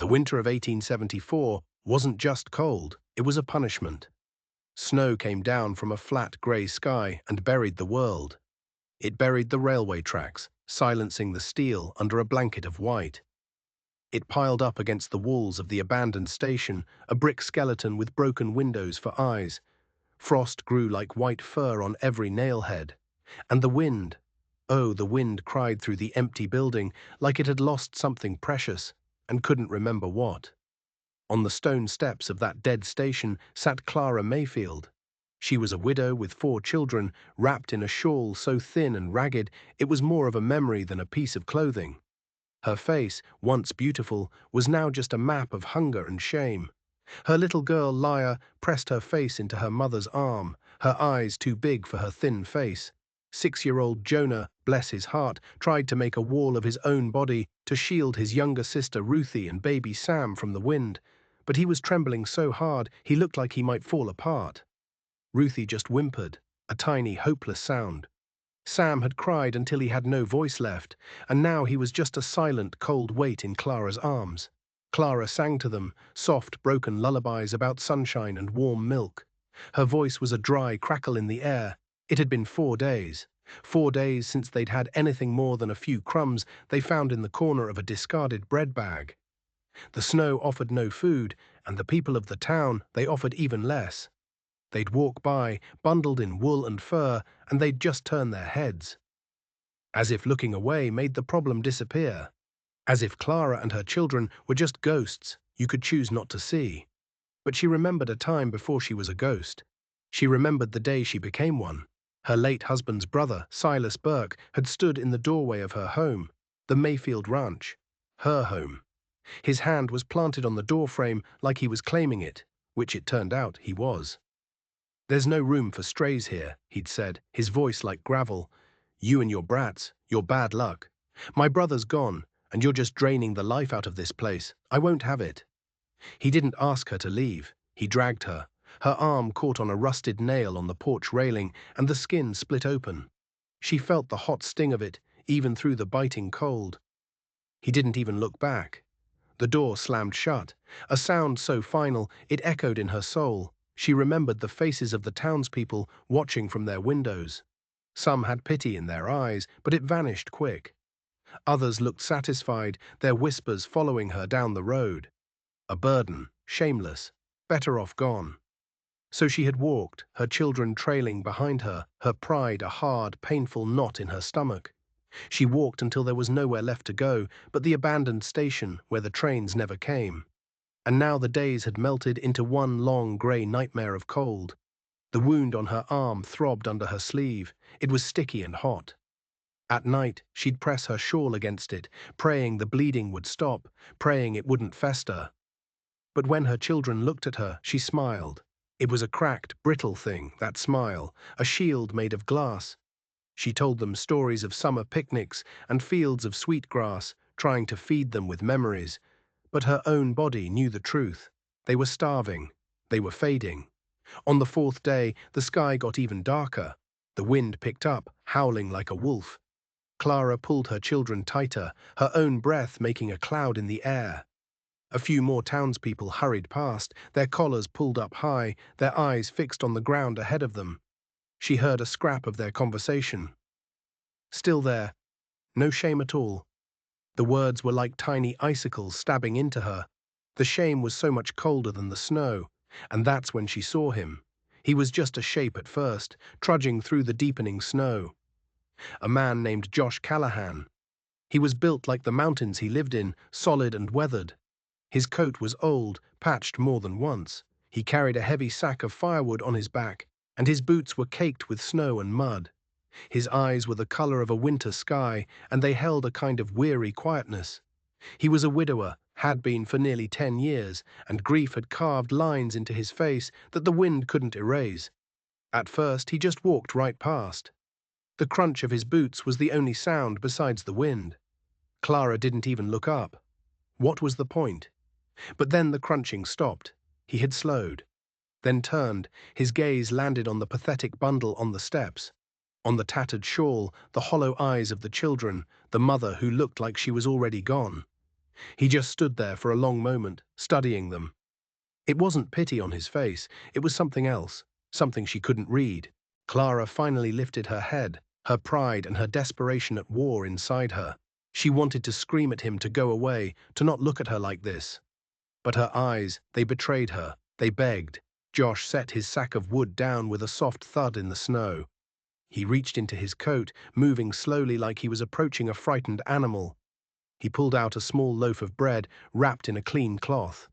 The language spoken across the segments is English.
The winter of 1874 wasn't just cold, it was a punishment. Snow came down from a flat grey sky and buried the world. It buried the railway tracks, silencing the steel under a blanket of white. It piled up against the walls of the abandoned station, a brick skeleton with broken windows for eyes. Frost grew like white fur on every nailhead. And the wind, oh, the wind cried through the empty building like it had lost something precious and couldn't remember what. On the stone steps of that dead station sat Clara Mayfield. She was a widow with 4 children, wrapped in a shawl so thin and ragged it was more of a memory than a piece of clothing. Her face, once beautiful, was now just a map of hunger and shame. Her little girl, Lyra, pressed her face into her mother's arm, her eyes too big for her thin face. 6-year-old Jonah, bless his heart, tried to make a wall of his own body to shield his younger sister Ruthie and baby Sam from the wind, but he was trembling so hard he looked like he might fall apart. Ruthie just whimpered, a tiny, hopeless sound. Sam had cried until he had no voice left, and now he was just a silent, cold weight in Clara's arms. Clara sang to them, soft, broken lullabies about sunshine and warm milk. Her voice was a dry crackle in the air. It had been 4 days. 4 days since they'd had anything more than a few crumbs they found in the corner of a discarded bread bag. The snow offered no food, and the people of the town, they offered even less. They'd walk by, bundled in wool and fur, and they'd just turn their heads. As if looking away made the problem disappear. As if Clara and her children were just ghosts you could choose not to see. But she remembered a time before she was a ghost. She remembered the day she became one. Her late husband's brother, Silas Burke, had stood in the doorway of her home, the Mayfield Ranch, her home. His hand was planted on the doorframe like he was claiming it, which it turned out he was. "There's no room for strays here," he'd said, his voice like gravel. "You and your brats, your bad luck. My brother's gone, and you're just draining the life out of this place. I won't have it." He didn't ask her to leave. He dragged her. Her arm caught on a rusted nail on the porch railing, and the skin split open. She felt the hot sting of it, even through the biting cold. He didn't even look back. The door slammed shut, a sound so final it echoed in her soul. She remembered the faces of the townspeople watching from their windows. Some had pity in their eyes, but it vanished quick. Others looked satisfied, their whispers following her down the road. A burden, shameless, better off gone. So she had walked, her children trailing behind her, her pride a hard, painful knot in her stomach. She walked until there was nowhere left to go but the abandoned station where the trains never came. And now the days had melted into one long grey nightmare of cold. The wound on her arm throbbed under her sleeve. It was sticky and hot. At night, she'd press her shawl against it, praying the bleeding would stop, praying it wouldn't fester. But when her children looked at her, she smiled. It was a cracked, brittle thing, that smile, a shield made of glass. She told them stories of summer picnics and fields of sweetgrass, trying to feed them with memories. But her own body knew the truth. They were starving. They were fading. On the 4th day, the sky got even darker. The wind picked up, howling like a wolf. Clara pulled her children tighter, her own breath making a cloud in the air. A few more townspeople hurried past, their collars pulled up high, their eyes fixed on the ground ahead of them. She heard a scrap of their conversation. Still there. No shame at all. The words were like tiny icicles stabbing into her. The shame was so much colder than the snow, and that's when she saw him. He was just a shape at first, trudging through the deepening snow. A man named Josh Callahan. He was built like the mountains he lived in, solid and weathered. His coat was old, patched more than once. He carried a heavy sack of firewood on his back, and his boots were caked with snow and mud. His eyes were the color of a winter sky, and they held a kind of weary quietness. He was a widower, had been for nearly 10 years, and grief had carved lines into his face that the wind couldn't erase. At first, he just walked right past. The crunch of his boots was the only sound besides the wind. Clara didn't even look up. What was the point? But then the crunching stopped. He had slowed. Then turned, his gaze landed on the pathetic bundle on the steps. On the tattered shawl, the hollow eyes of the children, the mother who looked like she was already gone. He just stood there for a long moment, studying them. It wasn't pity on his face, it was something else, something she couldn't read. Clara finally lifted her head, her pride and her desperation at war inside her. She wanted to scream at him to go away, to not look at her like this. But her eyes, they betrayed her, they begged. Josh set his sack of wood down with a soft thud in the snow. He reached into his coat, moving slowly like he was approaching a frightened animal. He pulled out a small loaf of bread, wrapped in a clean cloth.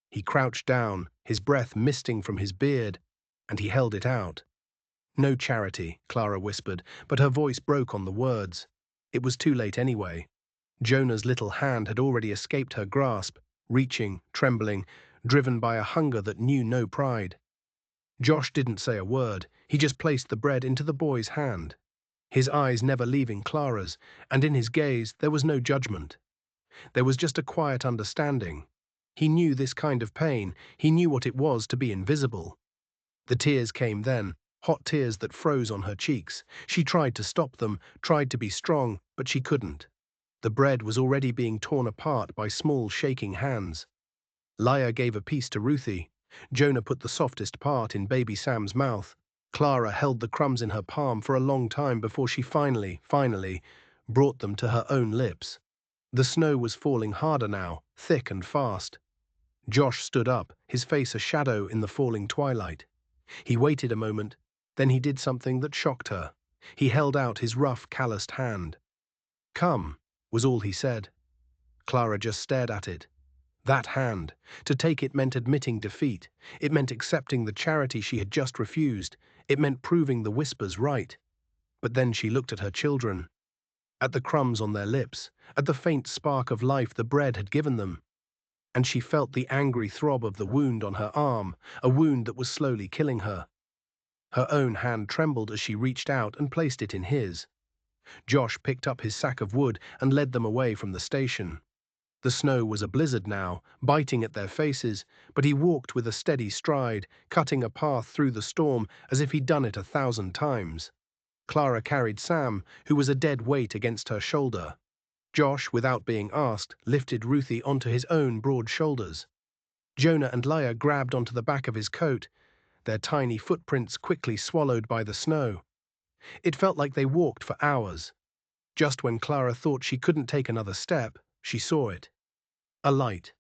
He crouched down, his breath misting from his beard, and he held it out. "No charity," Clara whispered, but her voice broke on the words. It was too late anyway. Jonah's little hand had already escaped her grasp, reaching, trembling, driven by a hunger that knew no pride. Josh didn't say a word, he just placed the bread into the boy's hand, his eyes never leaving Clara's, and in his gaze there was no judgment. There was just a quiet understanding. He knew this kind of pain, he knew what it was to be invisible. The tears came then, hot tears that froze on her cheeks. She tried to stop them, tried to be strong, but she couldn't. The bread was already being torn apart by small shaking hands. Leah gave a piece to Ruthie. Jonah put the softest part in baby Sam's mouth. Clara held the crumbs in her palm for a long time before she finally, brought them to her own lips. The snow was falling harder now, thick and fast. Josh stood up, his face a shadow in the falling twilight. He waited a moment, then he did something that shocked her. He held out his rough, calloused hand. "Come," was all he said. Clara just stared at it. That hand. To take it meant admitting defeat. It meant accepting the charity she had just refused. It meant proving the whispers right. But then she looked at her children, at the crumbs on their lips, at the faint spark of life the bread had given them. And she felt the angry throb of the wound on her arm, a wound that was slowly killing her. Her own hand trembled as she reached out and placed it in his. Josh picked up his sack of wood and led them away from the station. The snow was a blizzard now, biting at their faces, but he walked with a steady stride, cutting a path through the storm as if he'd done it 1,000 times. Clara carried Sam, who was a dead weight against her shoulder. Josh, without being asked, lifted Ruthie onto his own broad shoulders. Jonah and Leah grabbed onto the back of his coat, their tiny footprints quickly swallowed by the snow. It felt like they walked for hours. Just when Clara thought she couldn't take another step, she saw it. A light.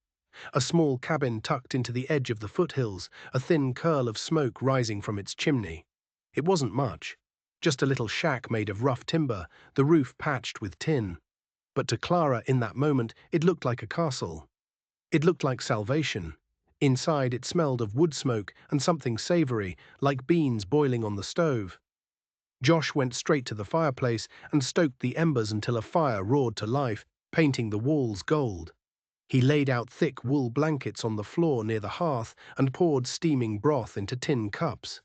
A small cabin tucked into the edge of the foothills, a thin curl of smoke rising from its chimney. It wasn't much, just a little shack made of rough timber, the roof patched with tin. But to Clara in that moment, it looked like a castle. It looked like salvation. Inside it smelled of wood smoke and something savory, like beans boiling on the stove. Josh went straight to the fireplace and stoked the embers until a fire roared to life, painting the walls gold. He laid out thick wool blankets on the floor near the hearth and poured steaming broth into tin cups.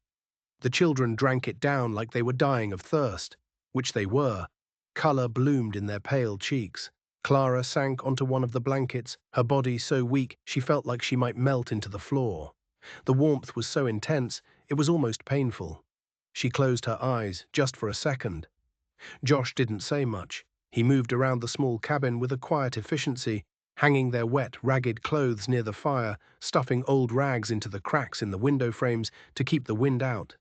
The children drank it down like they were dying of thirst, which they were. Color bloomed in their pale cheeks. Clara sank onto one of the blankets, her body so weak she felt like she might melt into the floor. The warmth was so intense, it was almost painful. She closed her eyes, just for a second. Josh didn't say much. He moved around the small cabin with a quiet efficiency, hanging their wet, ragged clothes near the fire, stuffing old rags into the cracks in the window frames to keep the wind out.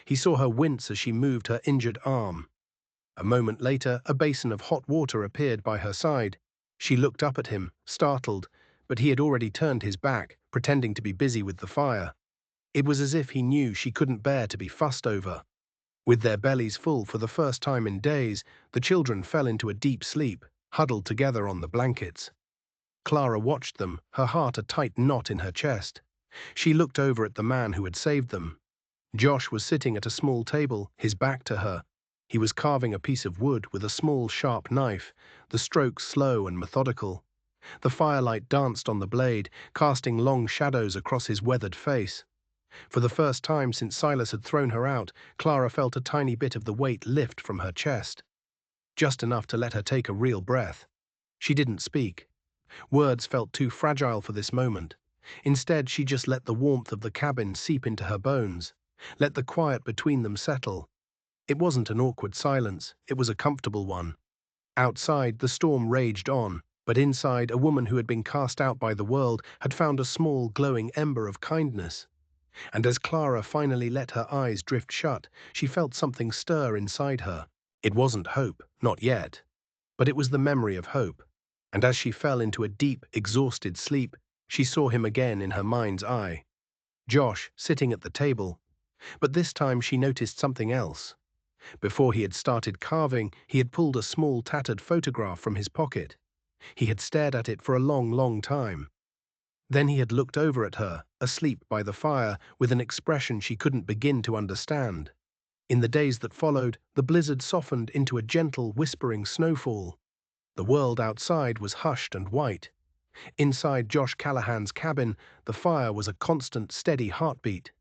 He saw her wince as she moved her injured arm. A moment later, a basin of hot water appeared by her side. She looked up at him, startled, but he had already turned his back, pretending to be busy with the fire. It was as if he knew she couldn't bear to be fussed over. With their bellies full for the first time in days, the children fell into a deep sleep, huddled together on the blankets. Clara watched them, her heart a tight knot in her chest. She looked over at the man who had saved them. Josh was sitting at a small table, his back to her. He was carving a piece of wood with a small, sharp knife, the strokes slow and methodical. The firelight danced on the blade, casting long shadows across his weathered face. For the first time since Silas had thrown her out, Clara felt a tiny bit of the weight lift from her chest. Just enough to let her take a real breath. She didn't speak. Words felt too fragile for this moment. Instead, she just let the warmth of the cabin seep into her bones, let the quiet between them settle. It wasn't an awkward silence, it was a comfortable one. Outside, the storm raged on, But inside, a woman who had been cast out by the world had found a small, glowing ember of kindness. And as Clara finally let her eyes drift shut, she felt something stir inside her. It wasn't hope, not yet, but it was the memory of hope. And as she fell into a deep, exhausted sleep, she saw him again in her mind's eye. Josh, sitting at the table. But this time she noticed something else. Before he had started carving, he had pulled a small tattered photograph from his pocket. He had stared at it for a long, long time. Then he had looked over at her, asleep by the fire, with an expression she couldn't begin to understand. In the days that followed, the blizzard softened into a gentle, whispering snowfall. The world outside was hushed and white. Inside Josh Callahan's cabin, the fire was a constant, steady heartbeat.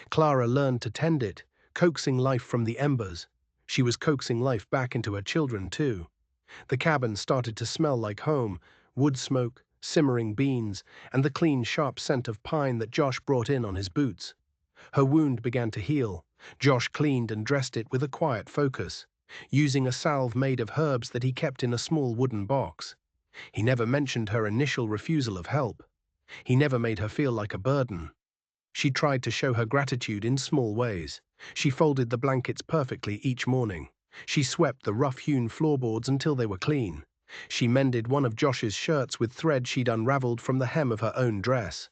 Clara learned to tend it, coaxing life from the embers. She was coaxing life back into her children, too. The cabin started to smell like home, wood smoke, simmering beans, and the clean, sharp scent of pine that Josh brought in on his boots. Her wound began to heal. Josh cleaned and dressed it with a quiet focus, using a salve made of herbs that he kept in a small wooden box. He never mentioned her initial refusal of help. He never made her feel like a burden. She tried to show her gratitude in small ways. She folded the blankets perfectly each morning. She swept the rough-hewn floorboards until they were clean. She mended one of Josh's shirts with thread she'd unraveled from the hem of her own dress.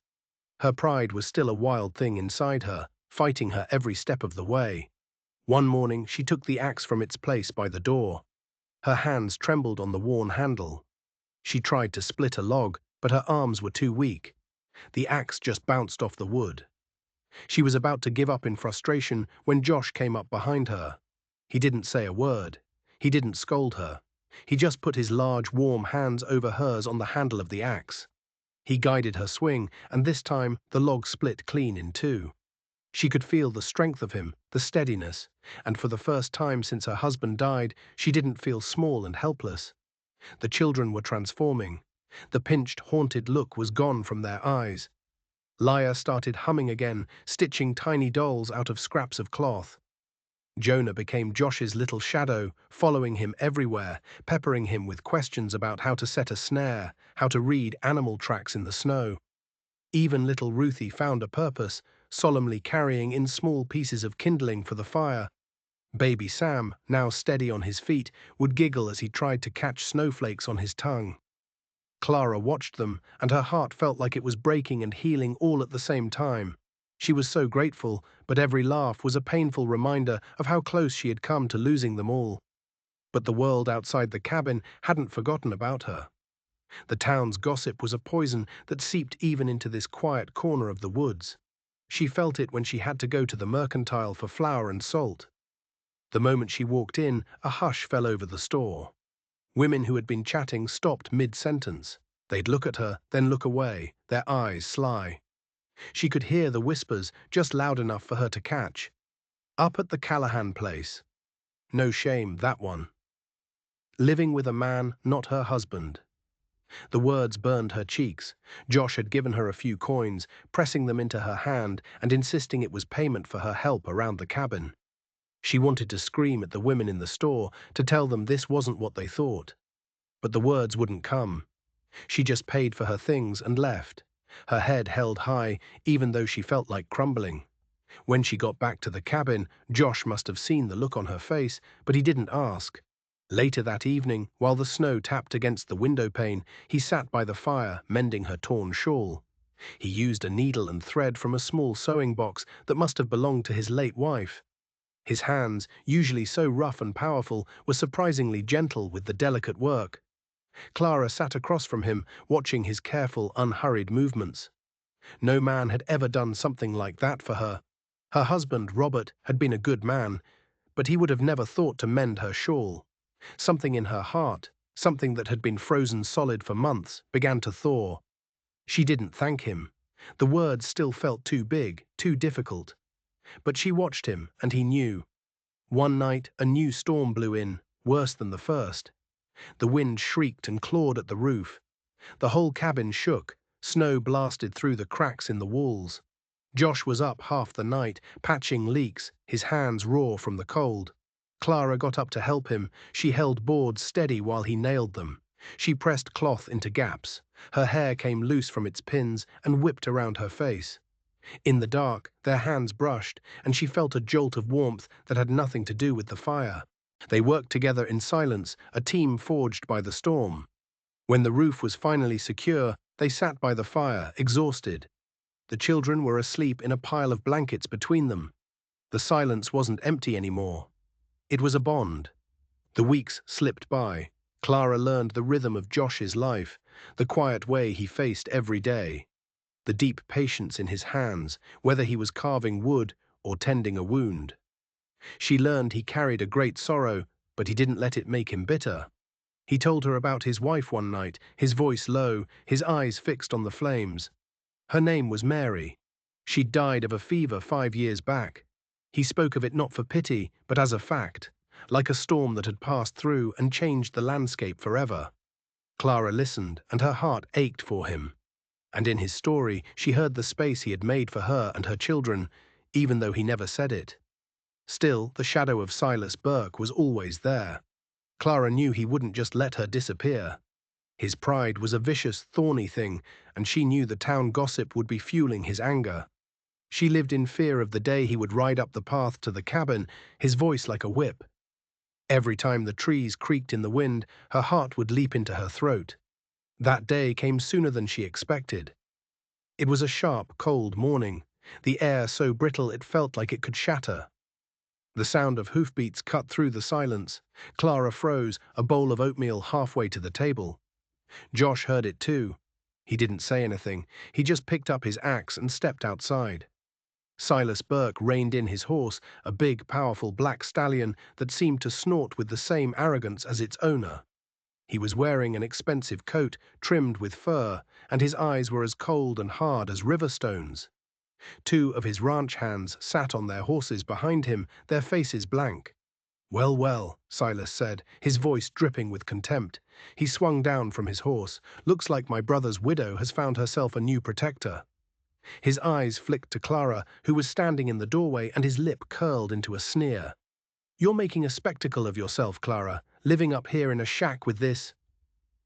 Her pride was still a wild thing inside her, fighting her every step of the way. One morning, she took the axe from its place by the door. Her hands trembled on the worn handle. She tried to split a log, but her arms were too weak. The axe just bounced off the wood. She was about to give up in frustration when Josh came up behind her. He didn't say a word. He didn't scold her. He just put his large, warm hands over hers on the handle of the axe. He guided her swing, and this time the log split clean in two. She could feel the strength of him, the steadiness, and for the first time since her husband died, she didn't feel small and helpless. The children were transforming. The pinched, haunted look was gone from their eyes. Leia started humming again, stitching tiny dolls out of scraps of cloth. Jonah became Josh's little shadow, following him everywhere, peppering him with questions about how to set a snare, how to read animal tracks in the snow. Even little Ruthie found a purpose, solemnly carrying in small pieces of kindling for the fire. Baby Sam, now steady on his feet, would giggle as he tried to catch snowflakes on his tongue. Clara watched them, and her heart felt like it was breaking and healing all at the same time. She was so grateful, but every laugh was a painful reminder of how close she had come to losing them all. But the world outside the cabin hadn't forgotten about her. The town's gossip was a poison that seeped even into this quiet corner of the woods. She felt it when she had to go to the mercantile for flour and salt. The moment she walked in, a hush fell over the store. Women who had been chatting stopped mid-sentence. They'd look at her, then look away, their eyes sly. She could hear the whispers, just loud enough for her to catch. Up at the Callahan place. No shame, that one. Living with a man, not her husband. The words burned her cheeks. Josh had given her a few coins, pressing them into her hand and insisting it was payment for her help around the cabin. She wanted to scream at the women in the store to tell them this wasn't what they thought. But the words wouldn't come. She just paid for her things and left, her head held high, even though she felt like crumbling. When she got back to the cabin, Josh must have seen the look on her face, but he didn't ask. Later that evening, while the snow tapped against the windowpane, he sat by the fire, mending her torn shawl. He used a needle and thread from a small sewing box that must have belonged to his late wife. His hands, usually so rough and powerful, were surprisingly gentle with the delicate work. Clara sat across from him, watching his careful, unhurried movements. No man had ever done something like that for her. Her husband, Robert, had been a good man, but he would have never thought to mend her shawl. Something in her heart, something that had been frozen solid for months, began to thaw. She didn't thank him. The words still felt too big, too difficult. But she watched him, and he knew. One night, a new storm blew in, worse than the first. The wind shrieked and clawed at the roof. The whole cabin shook, snow blasted through the cracks in the walls. Josh was up half the night, patching leaks, his hands raw from the cold. Clara got up to help him. She held boards steady while he nailed them. She pressed cloth into gaps. Her hair came loose from its pins and whipped around her face. In the dark, their hands brushed, and she felt a jolt of warmth that had nothing to do with the fire. They worked together in silence, a team forged by the storm. When the roof was finally secure, they sat by the fire, exhausted. The children were asleep in a pile of blankets between them. The silence wasn't empty anymore. It was a bond. The weeks slipped by. Clara learned the rhythm of Josh's life, the quiet way he faced every day, the deep patience in his hands, whether he was carving wood or tending a wound. She learned he carried a great sorrow, but he didn't let it make him bitter. He told her about his wife one night, his voice low, his eyes fixed on the flames. Her name was Mary. She'd died of a fever 5 years back. He spoke of it not for pity, but as a fact, like a storm that had passed through and changed the landscape forever. Clara listened, and her heart ached for him. And in his story, she heard the space he had made for her and her children, even though he never said it. Still, the shadow of Silas Burke was always there. Clara knew he wouldn't just let her disappear. His pride was a vicious, thorny thing, and she knew the town gossip would be fueling his anger. She lived in fear of the day he would ride up the path to the cabin, his voice like a whip. Every time the trees creaked in the wind, her heart would leap into her throat. That day came sooner than she expected. It was a sharp, cold morning, the air so brittle it felt like it could shatter. The sound of hoofbeats cut through the silence. Clara froze, a bowl of oatmeal halfway to the table. Josh heard it too. He didn't say anything. He just picked up his axe and stepped outside. Silas Burke reined in his horse, a big, powerful black stallion that seemed to snort with the same arrogance as its owner. He was wearing an expensive coat, trimmed with fur, and his eyes were as cold and hard as river stones. Two of his ranch hands sat on their horses behind him, their faces blank. "Well, well," Silas said, his voice dripping with contempt. He swung down from his horse. "Looks like my brother's widow has found herself a new protector." His eyes flicked to Clara, who was standing in the doorway, and his lip curled into a sneer. "You're making a spectacle of yourself, Clara, living up here in a shack with this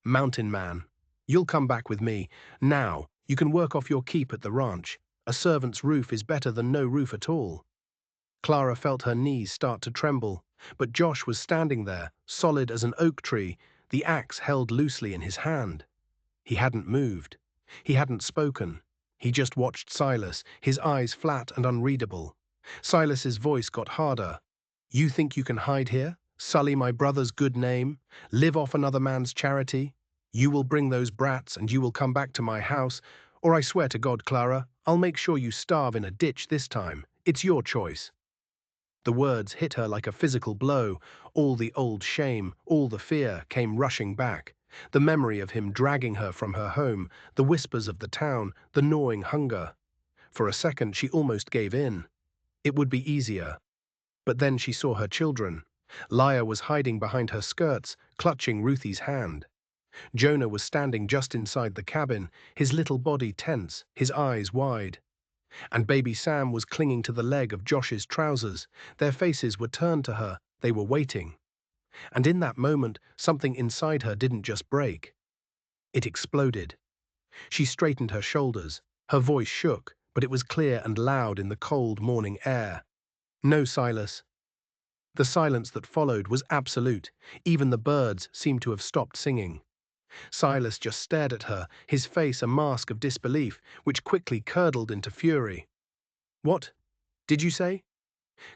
mountain man. You'll come back with me. Now, you can work off your keep at the ranch. A servant's roof is better than no roof at all." Clara felt her knees start to tremble, but Josh was standing there, solid as an oak tree, the axe held loosely in his hand. He hadn't moved. He hadn't spoken. He just watched Silas, his eyes flat and unreadable. Silas's voice got harder. "You think you can hide here? Sully my brother's good name? Live off another man's charity? You will bring those brats and you will come back to my house, or I swear to God, Clara, I'll make sure you starve in a ditch this time. It's your choice." The words hit her like a physical blow. All the old shame, all the fear came rushing back. The memory of him dragging her from her home, the whispers of the town, the gnawing hunger. For a second, she almost gave in. It would be easier. But then she saw her children. Leah was hiding behind her skirts, clutching Ruthie's hand. Jonah was standing just inside the cabin, his little body tense, his eyes wide. And baby Sam was clinging to the leg of Josh's trousers. Their faces were turned to her. They were waiting. And in that moment, something inside her didn't just break. It exploded. She straightened her shoulders. Her voice shook, but it was clear and loud in the cold morning air. "No, Silas." The silence that followed was absolute. Even the birds seemed to have stopped singing. Silas just stared at her, his face a mask of disbelief, which quickly curdled into fury. "What did you say?"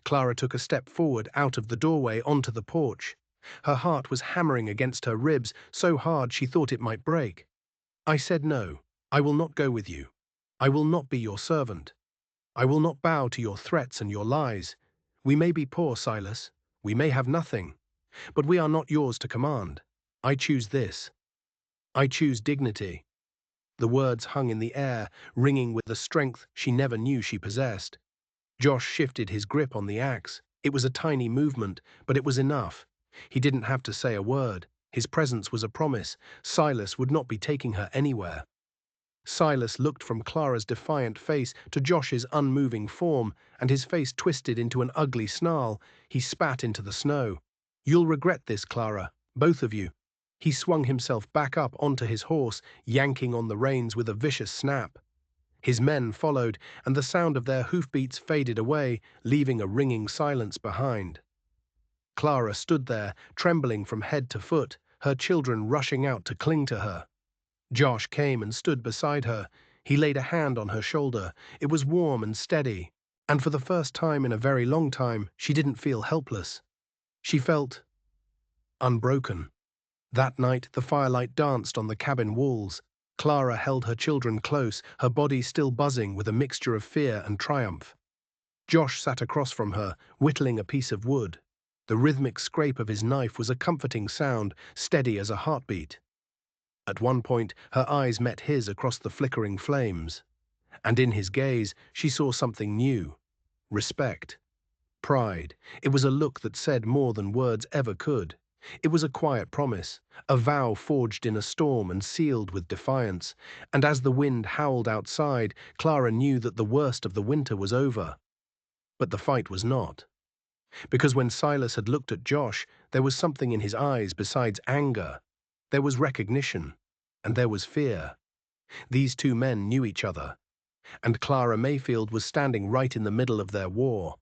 Clara took a step forward out of the doorway onto the porch. Her heart was hammering against her ribs so hard she thought it might break. "I said no. I will not go with you. I will not be your servant. I will not bow to your threats and your lies. We may be poor, Silas. We may have nothing. But we are not yours to command. I choose this. I choose dignity." The words hung in the air, ringing with the strength she never knew she possessed. Josh shifted his grip on the axe. It was a tiny movement, but it was enough. He didn't have to say a word. His presence was a promise. Silas would not be taking her anywhere. Silas looked from Clara's defiant face to Josh's unmoving form, and his face twisted into an ugly snarl. He spat into the snow. "You'll regret this, Clara, both of you." He swung himself back up onto his horse, yanking on the reins with a vicious snap. His men followed, and the sound of their hoofbeats faded away, leaving a ringing silence behind. Clara stood there, trembling from head to foot, her children rushing out to cling to her. Josh came and stood beside her. He laid a hand on her shoulder. It was warm and steady, and for the first time in a very long time, she didn't feel helpless. She felt unbroken. That night, the firelight danced on the cabin walls. Clara held her children close, her body still buzzing with a mixture of fear and triumph. Josh sat across from her, whittling a piece of wood. The rhythmic scrape of his knife was a comforting sound, steady as a heartbeat. At one point, her eyes met his across the flickering flames, and in his gaze, she saw something new: respect, pride. It was a look that said more than words ever could. It was a quiet promise, a vow forged in a storm and sealed with defiance. And as the wind howled outside, Clara knew that the worst of the winter was over. But the fight was not. Because when Silas had looked at Josh, there was something in his eyes besides anger. There was recognition, and there was fear. These two men knew each other, and Clara Mayfield was standing right in the middle of their war.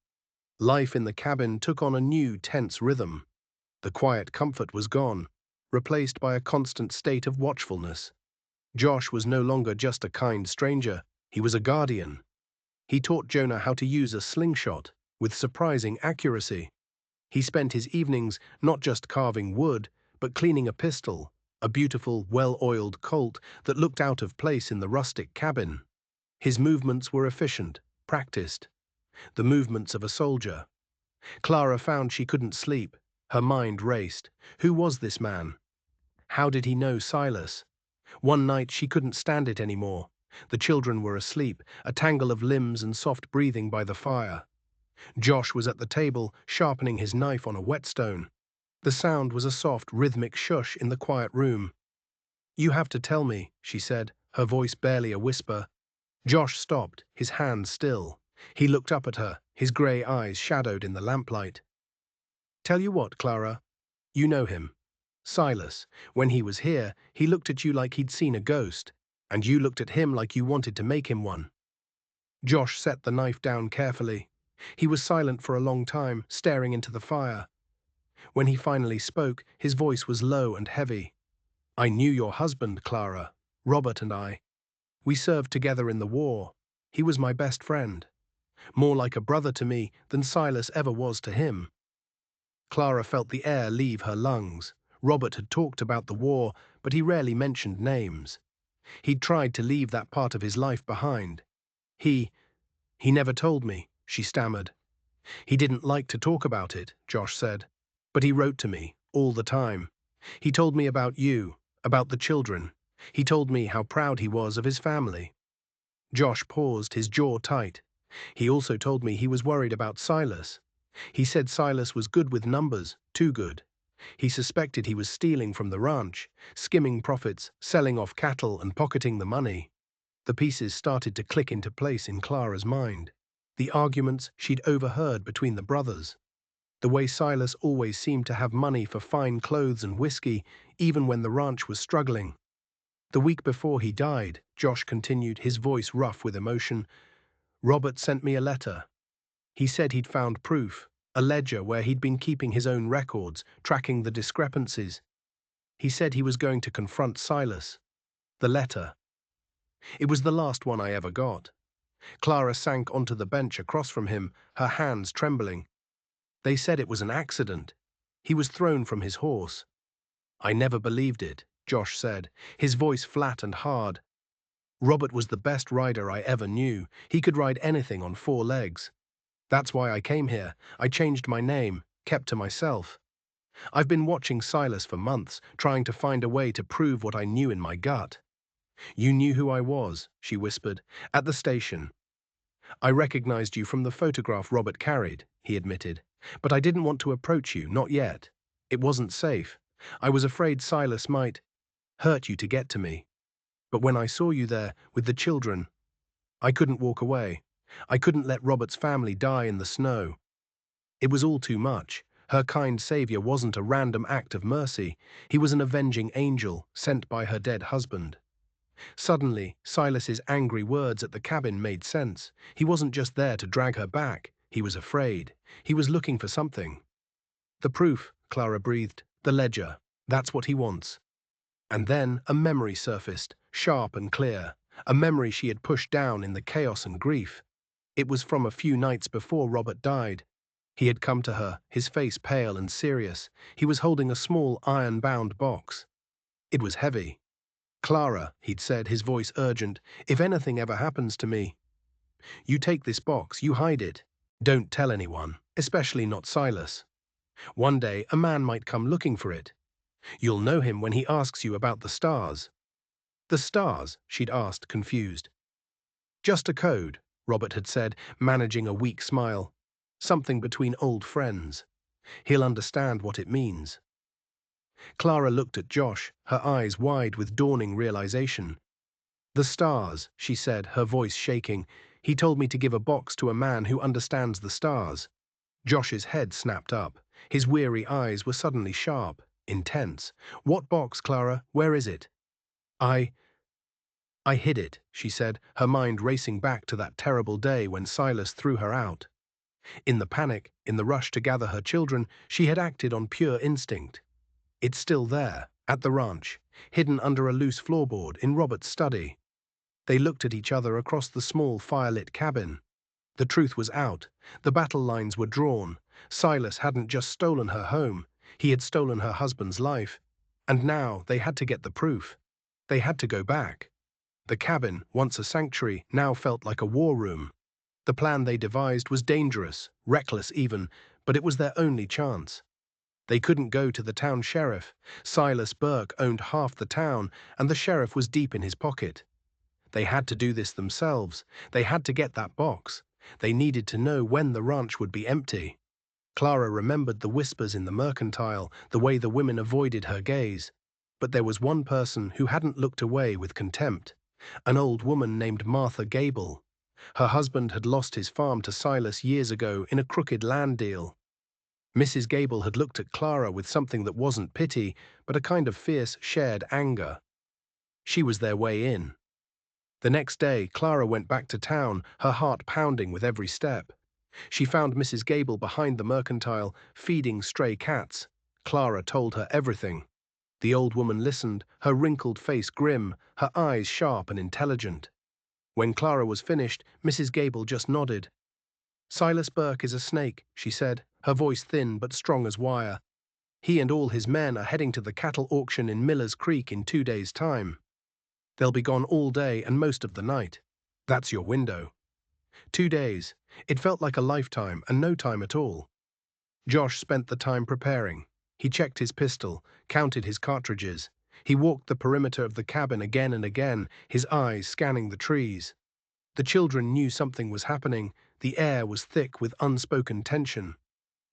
Life in the cabin took on a new, tense rhythm. The quiet comfort was gone, replaced by a constant state of watchfulness. Josh was no longer just a kind stranger, he was a guardian. He taught Jonah how to use a slingshot with surprising accuracy. He spent his evenings not just carving wood, but cleaning a pistol, a beautiful, well-oiled Colt that looked out of place in the rustic cabin. His movements were efficient, practiced, the movements of a soldier. Clara found she couldn't sleep. Her mind raced. Who was this man? How did he know Silas? One night she couldn't stand it anymore. The children were asleep, a tangle of limbs and soft breathing by the fire. Josh was at the table, sharpening his knife on a whetstone. The sound was a soft, rhythmic shush in the quiet room. "You have to tell me," she said, her voice barely a whisper. Josh stopped, his hands still. He looked up at her, his grey eyes shadowed in the lamplight. "Tell you what, Clara, you know him. Silas. When he was here, he looked at you like he'd seen a ghost, and you looked at him like you wanted to make him one." Josh set the knife down carefully. He was silent for a long time, staring into the fire. When he finally spoke, his voice was low and heavy. "I knew your husband, Clara. Robert and I. We served together in the war. He was my best friend. More like a brother to me than Silas ever was to him." Clara felt the air leave her lungs. Robert had talked about the war, but he rarely mentioned names. He'd tried to leave that part of his life behind. He never told me," she stammered. "He didn't like to talk about it," Josh said. "But he wrote to me, all the time. He told me about you, about the children. He told me how proud he was of his family." Josh paused, his jaw tight. "He also told me he was worried about Silas. He said Silas was good with numbers, too good. He suspected he was stealing from the ranch, skimming profits, selling off cattle and pocketing the money." The pieces started to click into place in Clara's mind. The arguments she'd overheard between the brothers. The way Silas always seemed to have money for fine clothes and whiskey, even when the ranch was struggling. "The week before he died," Josh continued, his voice rough with emotion, "Robert sent me a letter. He said he'd found proof, a ledger where he'd been keeping his own records, tracking the discrepancies. He said he was going to confront Silas. The letter. It was the last one I ever got." Clara sank onto the bench across from him, her hands trembling. "They said it was an accident. He was thrown from his horse." "I never believed it," Josh said, his voice flat and hard. "Robert was the best rider I ever knew. He could ride anything on 4 legs. That's why I came here. I changed my name, kept to myself. I've been watching Silas for months, trying to find a way to prove what I knew in my gut." "You knew who I was," she whispered, "at the station. I recognized you from the photograph Robert carried," he admitted. "But I didn't want to approach you, not yet. It wasn't safe. I was afraid Silas might hurt you to get to me. But when I saw you there, with the children, I couldn't walk away. I couldn't let Robert's family die in the snow. It was all too much." Her kind savior wasn't a random act of mercy. He was an avenging angel sent by her dead husband. Suddenly, Silas's angry words at the cabin made sense. He wasn't just there to drag her back. He was afraid. He was looking for something. The proof, Clara breathed. The ledger. That's what he wants. And then a memory surfaced, sharp and clear. A memory she had pushed down in the chaos and grief. It was from a few nights before Robert died. He had come to her, his face pale and serious. He was holding a small iron-bound box. It was heavy. "Clara," he'd said, his voice urgent, "if anything ever happens to me, you take this box, you hide it. Don't tell anyone, especially not Silas. One day a man might come looking for it. You'll know him when he asks you about the stars." "The stars?" she'd asked, confused. "Just a code," Robert had said, managing a weak smile. "Something between old friends. He'll understand what it means." Clara looked at Josh, her eyes wide with dawning realization. "The stars," she said, her voice shaking. "He told me to give a box to a man who understands the stars." Josh's head snapped up. His weary eyes were suddenly sharp, intense. "What box, Clara? Where is it?" I hid it," she said, her mind racing back to that terrible day when Silas threw her out. In the panic, in the rush to gather her children, she had acted on pure instinct. "It's still there, at the ranch, hidden under a loose floorboard in Robert's study." They looked at each other across the small firelit cabin. The truth was out. The battle lines were drawn. Silas hadn't just stolen her home. He had stolen her husband's life. And now they had to get the proof. They had to go back. The cabin, once a sanctuary, now felt like a war room. The plan they devised was dangerous, reckless even, but it was their only chance. They couldn't go to the town sheriff. Silas Burke owned half the town, and the sheriff was deep in his pocket. They had to do this themselves. They had to get that box. They needed to know when the ranch would be empty. Clara remembered the whispers in the mercantile, the way the women avoided her gaze. But there was one person who hadn't looked away with contempt. An old woman named Martha Gable. Her husband had lost his farm to Silas years ago in a crooked land deal. Mrs. Gable had looked at Clara with something that wasn't pity, but a kind of fierce, shared anger. She was their way in. The next day, Clara went back to town, her heart pounding with every step. She found Mrs. Gable behind the mercantile, feeding stray cats. Clara told her everything. The old woman listened, her wrinkled face grim, her eyes sharp and intelligent. When Clara was finished, Mrs. Gable just nodded. "Silas Burke is a snake," she said, her voice thin but strong as wire. "He and all his men are heading to the cattle auction in Miller's Creek in 2 days' time. They'll be gone all day and most of the night. That's your window." 2 days. It felt like a lifetime and no time at all. Josh spent the time preparing. He checked his pistol, counted his cartridges. He walked the perimeter of the cabin again and again, his eyes scanning the trees. The children knew something was happening. The air was thick with unspoken tension.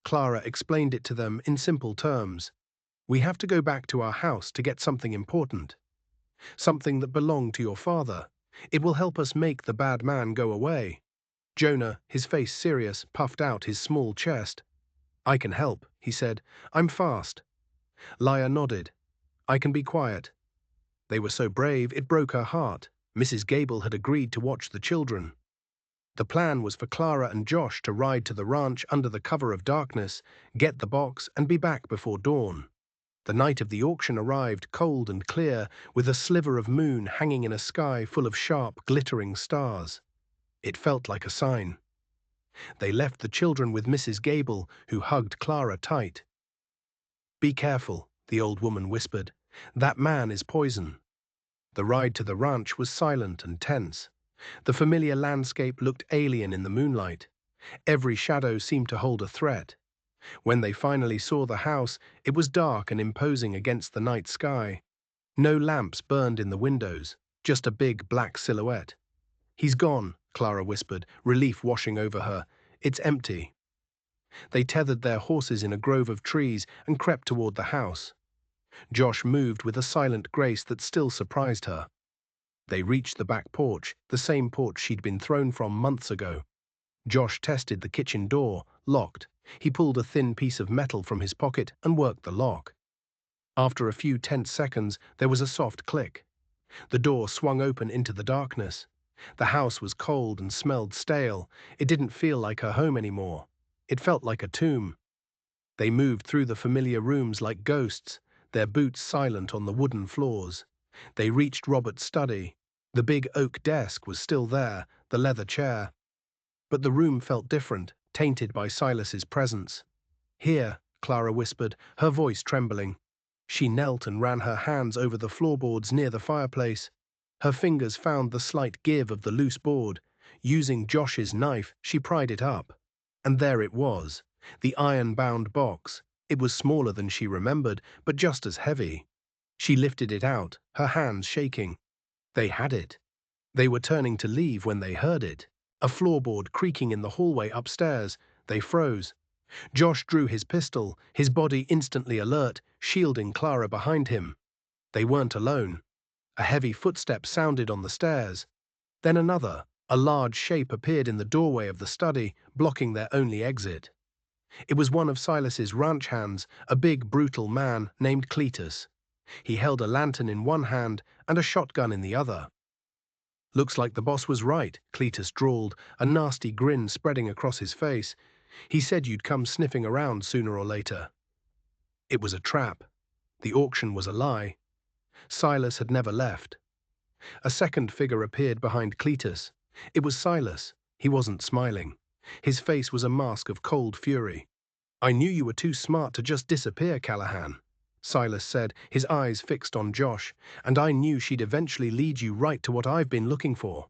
Clara explained it to them in simple terms. "We have to go back to our house to get something important. Something that belonged to your father. It will help us make the bad man go away." Jonah, his face serious, puffed out his small chest. "I can help," he said. "I'm fast." Leah nodded. "I can be quiet." They were so brave it broke her heart. Mrs. Gable had agreed to watch the children. The plan was for Clara and Josh to ride to the ranch under the cover of darkness, get the box, and be back before dawn. The night of the auction arrived, cold and clear, with a sliver of moon hanging in a sky full of sharp, glittering stars. It felt like a sign. They left the children with Mrs. Gable, who hugged Clara tight. "Be careful," the old woman whispered. "That man is poison." The ride to the ranch was silent and tense. The familiar landscape looked alien in the moonlight. Every shadow seemed to hold a threat. When they finally saw the house, it was dark and imposing against the night sky. No lamps burned in the windows, just a big black silhouette. "He's gone," Clara whispered, relief washing over her. "It's empty." They tethered their horses in a grove of trees and crept toward the house. Josh moved with a silent grace that still surprised her. They reached the back porch, the same porch she'd been thrown from months ago. Josh tested the kitchen door, locked. He pulled a thin piece of metal from his pocket and worked the lock. After a few tense seconds, there was a soft click. The door swung open into the darkness. The house was cold and smelled stale. It didn't feel like her home anymore. It felt like a tomb. They moved through the familiar rooms like ghosts, their boots silent on the wooden floors. They reached Robert's study. The big oak desk was still there, the leather chair. But the room felt different, tainted by Silas's presence. "Here," Clara whispered, her voice trembling. She knelt and ran her hands over the floorboards near the fireplace. Her fingers found the slight give of the loose board. Using Josh's knife, she pried it up. And there it was, the iron-bound box. It was smaller than she remembered, but just as heavy. She lifted it out, her hands shaking. They had it. They were turning to leave when they heard it. A floorboard creaking in the hallway upstairs. They froze. Josh drew his pistol, his body instantly alert, shielding Clara behind him. They weren't alone. A heavy footstep sounded on the stairs. Then another. A large shape appeared in the doorway of the study, blocking their only exit. It was one of Silas's ranch hands, a big, brutal man named Cletus. He held a lantern in one hand and a shotgun in the other. "Looks like the boss was right," Cletus drawled, a nasty grin spreading across his face. "He said you'd come sniffing around sooner or later." It was a trap. The auction was a lie. Silas had never left. A second figure appeared behind Cletus. It was Silas. He wasn't smiling. His face was a mask of cold fury. "I knew you were too smart to just disappear, Callahan," Silas said, his eyes fixed on Josh, "and I knew she'd eventually lead you right to what I've been looking for."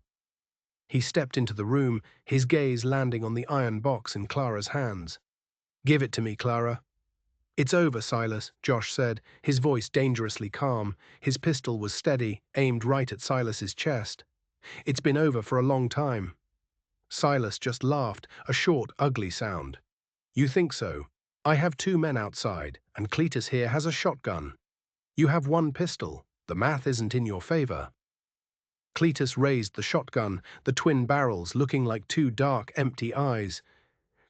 He stepped into the room, his gaze landing on the iron box in Clara's hands. "Give it to me, Clara." "It's over, Silas," Josh said, his voice dangerously calm. His pistol was steady, aimed right at Silas's chest. "It's been over for a long time." Silas just laughed, a short, ugly sound. "You think so? I have 2 men outside, and Cletus here has a shotgun. You have 1 pistol. The math isn't in your favor." Cletus raised the shotgun, the twin barrels looking like 2 dark, empty eyes.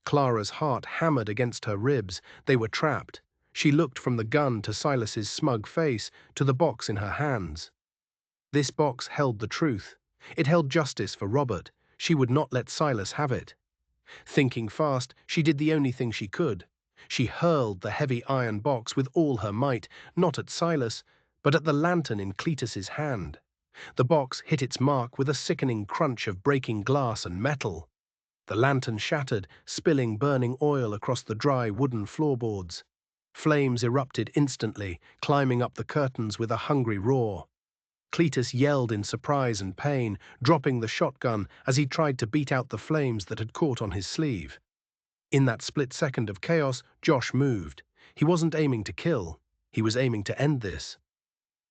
Clara's heart hammered against her ribs. They were trapped. She looked from the gun to Silas's smug face, to the box in her hands. This box held the truth. It held justice for Robert. She would not let Silas have it. Thinking fast, she did the only thing she could. She hurled the heavy iron box with all her might, not at Silas, but at the lantern in Cletus's hand. The box hit its mark with a sickening crunch of breaking glass and metal. The lantern shattered, spilling burning oil across the dry wooden floorboards. Flames erupted instantly, climbing up the curtains with a hungry roar. Cletus yelled in surprise and pain, dropping the shotgun as he tried to beat out the flames that had caught on his sleeve. In that split second of chaos, Josh moved. He wasn't aiming to kill. He was aiming to end this.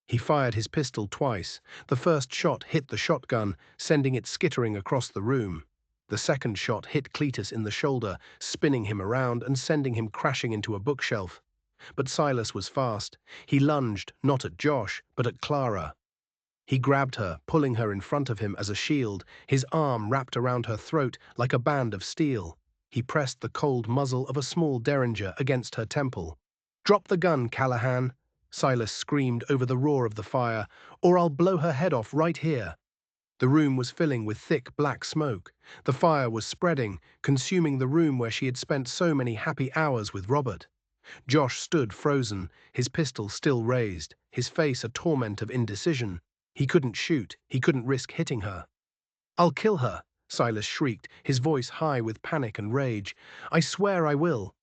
He fired his pistol twice. The first shot hit the shotgun, sending it skittering across the room. The second shot hit Cletus in the shoulder, spinning him around and sending him crashing into a bookshelf. But Silas was fast. He lunged, not at Josh, but at Clara. He grabbed her, pulling her in front of him as a shield, his arm wrapped around her throat like a band of steel. He pressed the cold muzzle of a small derringer against her temple. "Drop the gun, Callahan," Silas screamed over the roar of the fire, "or I'll blow her head off right here." The room was filling with thick black smoke. The fire was spreading, consuming the room where she had spent so many happy hours with Robert. Josh stood frozen, his pistol still raised, his face a torment of indecision. He couldn't shoot, he couldn't risk hitting her. "I'll kill her," Silas shrieked, his voice high with panic and rage. "I swear I will."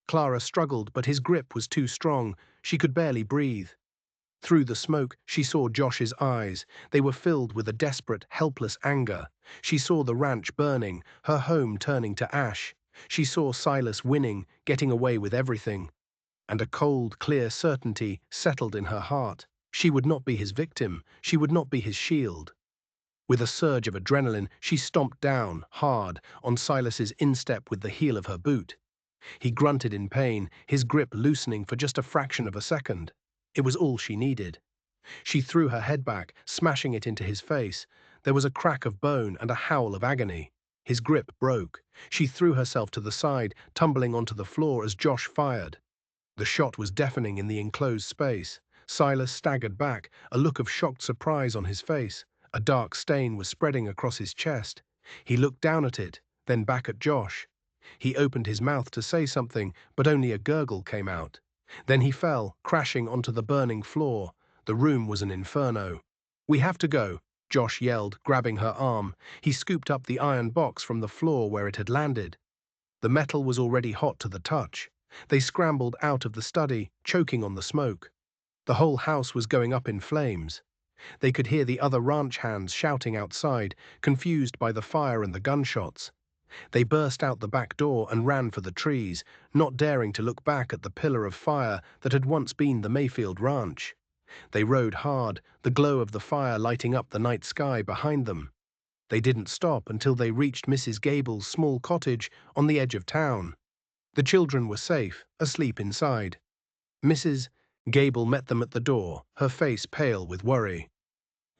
Clara struggled, but his grip was too strong. She could barely breathe. Through the smoke, she saw Josh's eyes. They were filled with a desperate, helpless anger. She saw the ranch burning, her home turning to ash. She saw Silas winning, getting away with everything. And a cold, clear certainty settled in her heart. She would not be his victim. She would not be his shield. With a surge of adrenaline, she stomped down, hard, on Silas's instep with the heel of her boot. He grunted in pain, his grip loosening for just a fraction of a second. It was all she needed. She threw her head back, smashing it into his face. There was a crack of bone and a howl of agony. His grip broke. She threw herself to the side, tumbling onto the floor as Josh fired. The shot was deafening in the enclosed space. Silas staggered back, a look of shocked surprise on his face. A dark stain was spreading across his chest. He looked down at it, then back at Josh. He opened his mouth to say something, but only a gurgle came out. Then he fell, crashing onto the burning floor. The room was an inferno. "We have to go," Josh yelled, grabbing her arm. He scooped up the iron box from the floor where it had landed. The metal was already hot to the touch. They scrambled out of the study, choking on the smoke. The whole house was going up in flames. They could hear the other ranch hands shouting outside, confused by the fire and the gunshots. They burst out the back door and ran for the trees, not daring to look back at the pillar of fire that had once been the Mayfield Ranch. They rode hard, the glow of the fire lighting up the night sky behind them. They didn't stop until they reached Mrs. Gable's small cottage on the edge of town. The children were safe, asleep inside. Mrs. Gable met them at the door, her face pale with worry.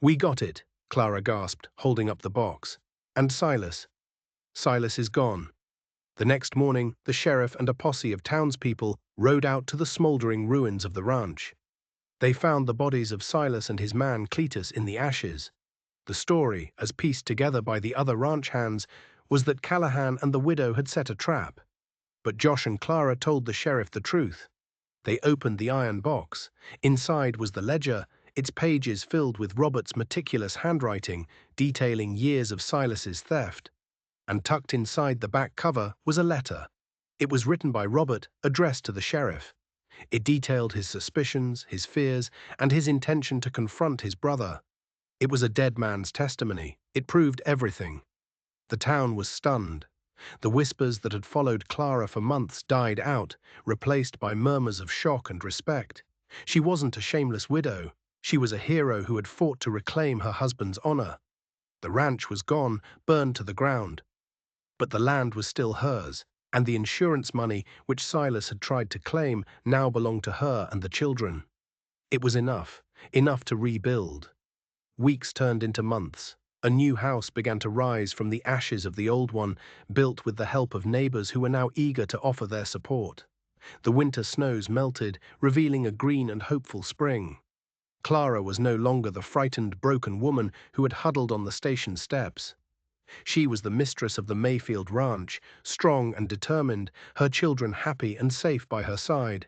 "We got it," Clara gasped, holding up the box. "And Silas? Silas is gone." The next morning, the sheriff and a posse of townspeople rode out to the smoldering ruins of the ranch. They found the bodies of Silas and his man Cletus in the ashes. The story, as pieced together by the other ranch hands, was that Callahan and the widow had set a trap. But Josh and Clara told the sheriff the truth. They opened the iron box. Inside was the ledger, its pages filled with Robert's meticulous handwriting, detailing years of Silas's theft. And tucked inside the back cover was a letter. It was written by Robert, addressed to the sheriff. It detailed his suspicions, his fears, and his intention to confront his brother. It was a dead man's testimony. It proved everything. The town was stunned. The whispers that had followed Clara for months died out, replaced by murmurs of shock and respect. She wasn't a shameless widow. She was a hero who had fought to reclaim her husband's honor. The ranch was gone, burned to the ground. But the land was still hers, and the insurance money which Silas had tried to claim now belonged to her and the children. It was enough to rebuild. Weeks turned into months. A new house began to rise from the ashes of the old one, built with the help of neighbors who were now eager to offer their support. The winter snows melted, revealing a green and hopeful spring. Clara was no longer the frightened, broken woman who had huddled on the station steps. She was the mistress of the Mayfield Ranch, strong and determined, her children happy and safe by her side.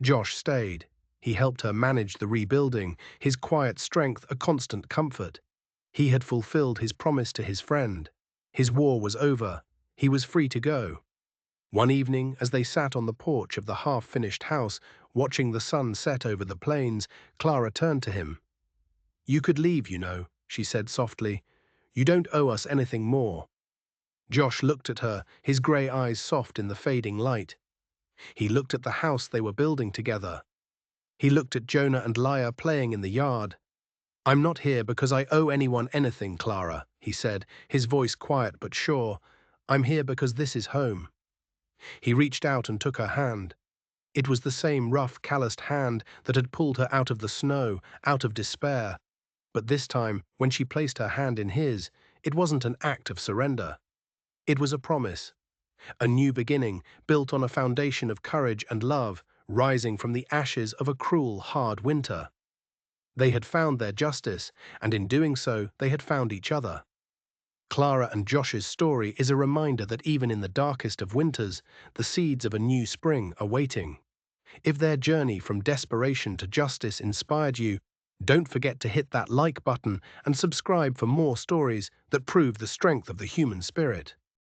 Josh stayed. He helped her manage the rebuilding, his quiet strength a constant comfort. He had fulfilled his promise to his friend. His war was over. He was free to go. One evening, as they sat on the porch of the half-finished house, watching the sun set over the plains, Clara turned to him. "You could leave, you know," she said softly. "You don't owe us anything more." Josh looked at her, his grey eyes soft in the fading light. He looked at the house they were building together. He looked at Jonah and Leah playing in the yard. "I'm not here because I owe anyone anything, Clara," he said, his voice quiet but sure. "I'm here because this is home." He reached out and took her hand. It was the same rough, calloused hand that had pulled her out of the snow, out of despair. But this time, when she placed her hand in his, it wasn't an act of surrender. It was a promise. A new beginning, built on a foundation of courage and love, rising from the ashes of a cruel, hard winter. They had found their justice, and in doing so, they had found each other. Clara and Josh's story is a reminder that even in the darkest of winters, the seeds of a new spring are waiting. If their journey from desperation to justice inspired you, don't forget to hit that like button and subscribe for more stories that prove the strength of the human spirit.